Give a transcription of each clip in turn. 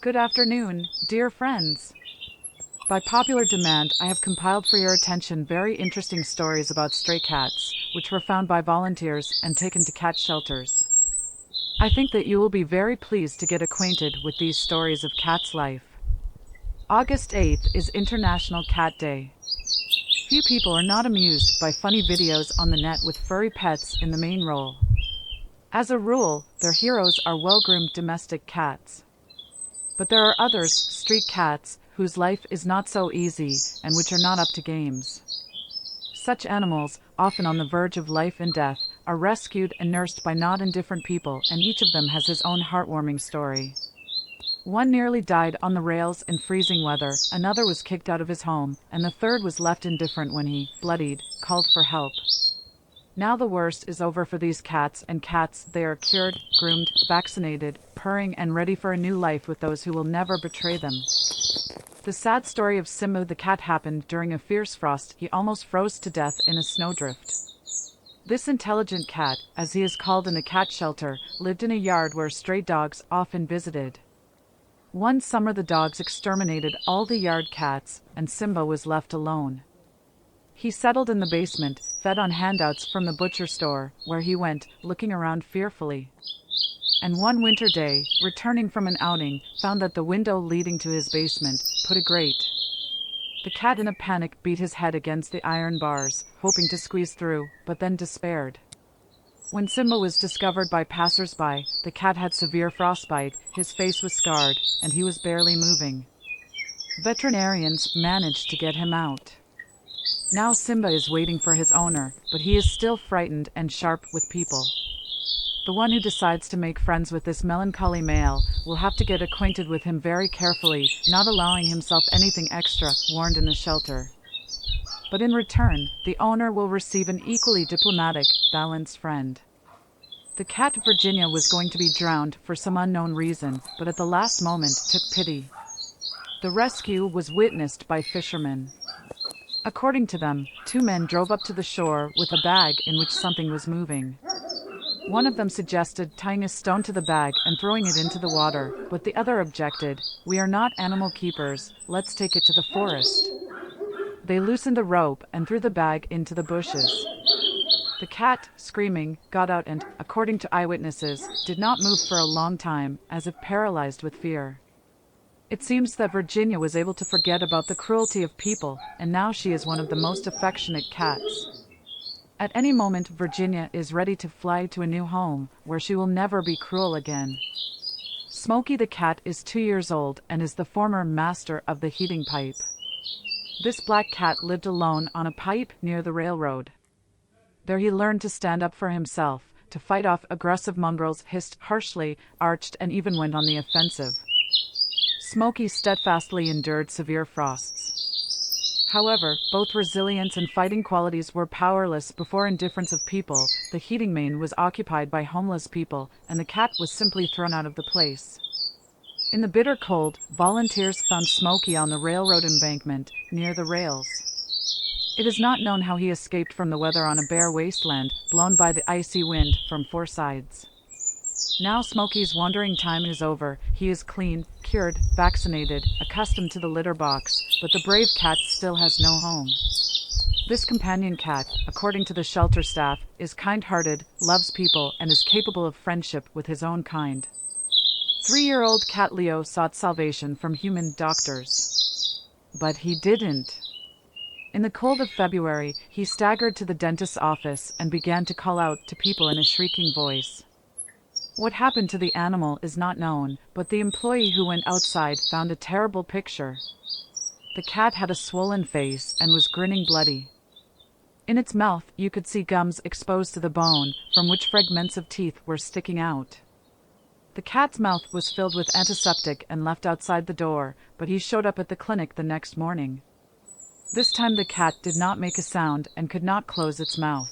Good afternoon, dear friends. By popular demand, I have compiled for your attention very interesting stories about stray cats, which were found by volunteers and taken to cat shelters. I think that you will be very pleased to get acquainted with these stories of cats' life. August 8th is International Cat Day. Few people are not amused by funny videos on the net with furry pets in the main role. As a rule, their heroes are well-groomed domestic cats. But there are others, street cats, whose life is not so easy and which are not up to games. Such animals, often on the verge of life and death, are rescued and nursed by not indifferent people, and each of them has his own heartwarming story. One nearly died on the rails in freezing weather, another was kicked out of his home, and the third was left indifferent when he, bloodied, called for help. Now the worst is over for these cats, and cats, they are cured, groomed, vaccinated, purring and ready for a new life with those who will never betray them. The sad story of Simba the cat happened during a fierce frost. He almost froze to death in a snowdrift. This intelligent cat, as he is called in the cat shelter, lived in a yard where stray dogs often visited. One summer the dogs exterminated all the yard cats, and Simba was left alone. He settled in the basement, fed on handouts from the butcher store, where he went, looking around fearfully. And one winter day, returning from an outing, found that the window leading to his basement put a grate. The cat in a panic beat his head against the iron bars, hoping to squeeze through, but then despaired. When Simba was discovered by passers-by, the cat had severe frostbite, his face was scarred, and he was barely moving. Veterinarians managed to get him out. Now Simba is waiting for his owner, but he is still frightened and sharp with people. The one who decides to make friends with this melancholy Meow will have to get acquainted with him very carefully, not allowing himself anything extra, warned in the shelter. But in return, the owner will receive an equally diplomatic, balanced friend. The cat Virginia was going to be drowned for some unknown reason, but at the last moment took pity. The rescue was witnessed by fishermen. According to them, two men drove up to the shore with a bag in which something was moving. One of them suggested tying a stone to the bag and throwing it into the water, but the other objected, "We are not animal keepers, let's take it to the forest." They loosened a rope and threw the bag into the bushes. The cat, screaming, got out and, according to eyewitnesses, did not move for a long time, as if paralyzed with fear. It seems that Virginia was able to forget about the cruelty of people, and now she is one of the most affectionate cats. At any moment Virginia is ready to fly to a new home, where she will never be cruel again. Smokey the cat is 2 years old and is the former master of the heating pipe. This black cat lived alone on a pipe near the railroad. There he learned to stand up for himself, to fight off aggressive mongrels, hissed harshly, arched, and even went on the offensive. Smokey steadfastly endured severe frosts. However, both resilience and fighting qualities were powerless before indifference of people. The heating main was occupied by homeless people, and the cat was simply thrown out of the place. In the bitter cold, volunteers found Smokey on the railroad embankment, near the rails. It is not known how he escaped from the weather on a bare wasteland, blown by the icy wind from 4 sides. Now Smokey's wandering time is over. He is clean, cured, vaccinated, accustomed to the litter box, but the brave cat still has no home. This companion cat, according to the shelter staff, is kind-hearted, loves people, and is capable of friendship with his own kind. 3-year-old cat Leo sought salvation from human doctors. But he didn't. In the cold of February, he staggered to the dentist's office and began to call out to people in a shrieking voice. What happened to the animal is not known, but the employee who went outside found a terrible picture. The cat had a swollen face and was grinning bloody. In its mouth you could see gums exposed to the bone, from which fragments of teeth were sticking out. The cat's mouth was filled with antiseptic and left outside the door, but he showed up at the clinic the next morning. This time the cat did not make a sound and could not close its mouth.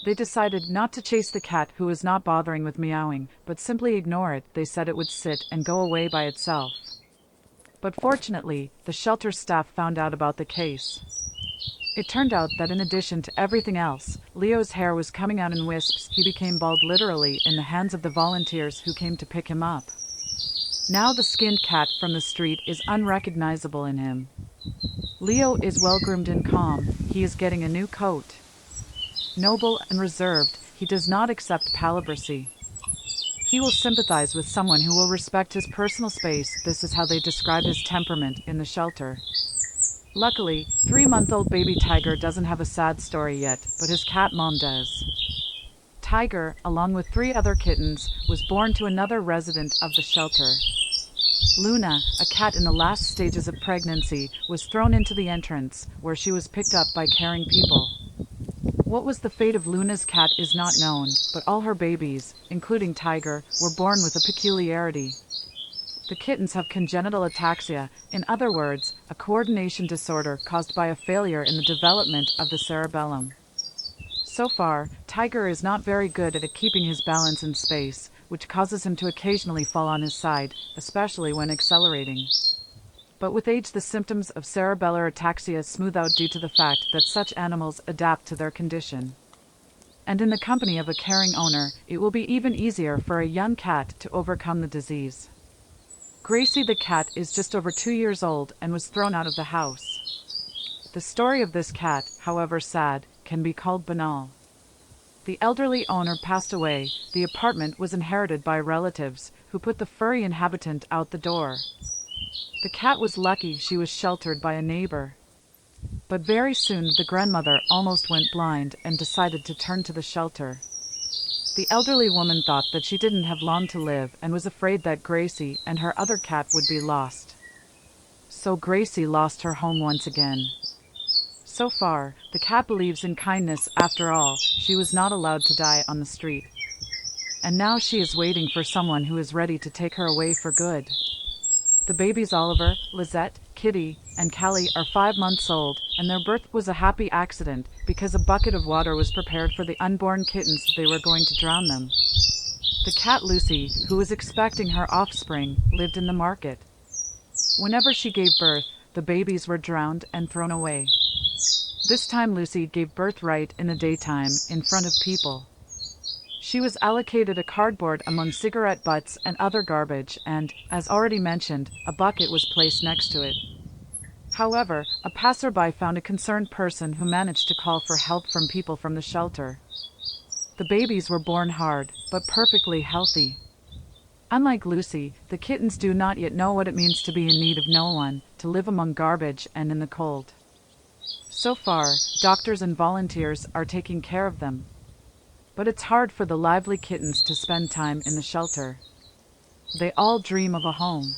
They decided not to chase the cat, who was not bothering with meowing, but simply ignore it. They said it would sit and go away by itself. But fortunately, the shelter staff found out about the case. It turned out that in addition to everything else, Leo's hair was coming out in wisps. He became bald literally in the hands of the volunteers who came to pick him up. Now the skinned cat from the street is unrecognizable in him. Leo is well-groomed and calm. He is getting a new coat. Noble and reserved, he does not accept palabrecy. He will sympathize with someone who will respect his personal space. This is how they describe his temperament in the shelter. Luckily, 3-month-old baby Tiger doesn't have a sad story yet, but his cat mom does. Tiger, along with 3 other kittens, was born to another resident of the shelter. Luna, a cat in the last stages of pregnancy, was thrown into the entrance, where she was picked up by caring people. What was the fate of Luna's cat is not known, but all her babies, including Tiger, were born with a peculiarity. The kittens have congenital ataxia, in other words, a coordination disorder caused by a failure in the development of the cerebellum. So far, Tiger is not very good at keeping his balance in space, which causes him to occasionally fall on his side, especially when accelerating. But with age, the symptoms of cerebellar ataxia smooth out due to the fact that such animals adapt to their condition. And in the company of a caring owner, it will be even easier for a young cat to overcome the disease. Gracie the cat is just over 2 years old and was thrown out of the house. The story of this cat, however sad, can be called banal. The elderly owner passed away. The apartment was inherited by relatives, who put the furry inhabitant out the door. The cat was lucky she was sheltered by a neighbor. But very soon the grandmother almost went blind and decided to turn to the shelter. The elderly woman thought that she didn't have long to live and was afraid that Gracie and her other cat would be lost. So Gracie lost her home once again. So far, the cat believes in kindness. After all, she was not allowed to die on the street. And now she is waiting for someone who is ready to take her away for good. The babies Oliver, Lizette, Kitti, and Callie are 5 months old, and their birth was a happy accident because a bucket of water was prepared for the unborn kittens. They were going to drown them. The cat Lucy, who was expecting her offspring, lived in the market. Whenever she gave birth, the babies were drowned and thrown away. This time Lucy gave birth right in the daytime, in front of people. She was allocated a cardboard among cigarette butts and other garbage and, as already mentioned, a bucket was placed next to it. However, a passerby found a concerned person who managed to call for help from people from the shelter. The babies were born hard, but perfectly healthy. Unlike Lucy, the kittens do not yet know what it means to be in need of no one, to live among garbage and in the cold. So far, doctors and volunteers are taking care of them. But it's hard for the lively kittens to spend time in the shelter. They all dream of a home.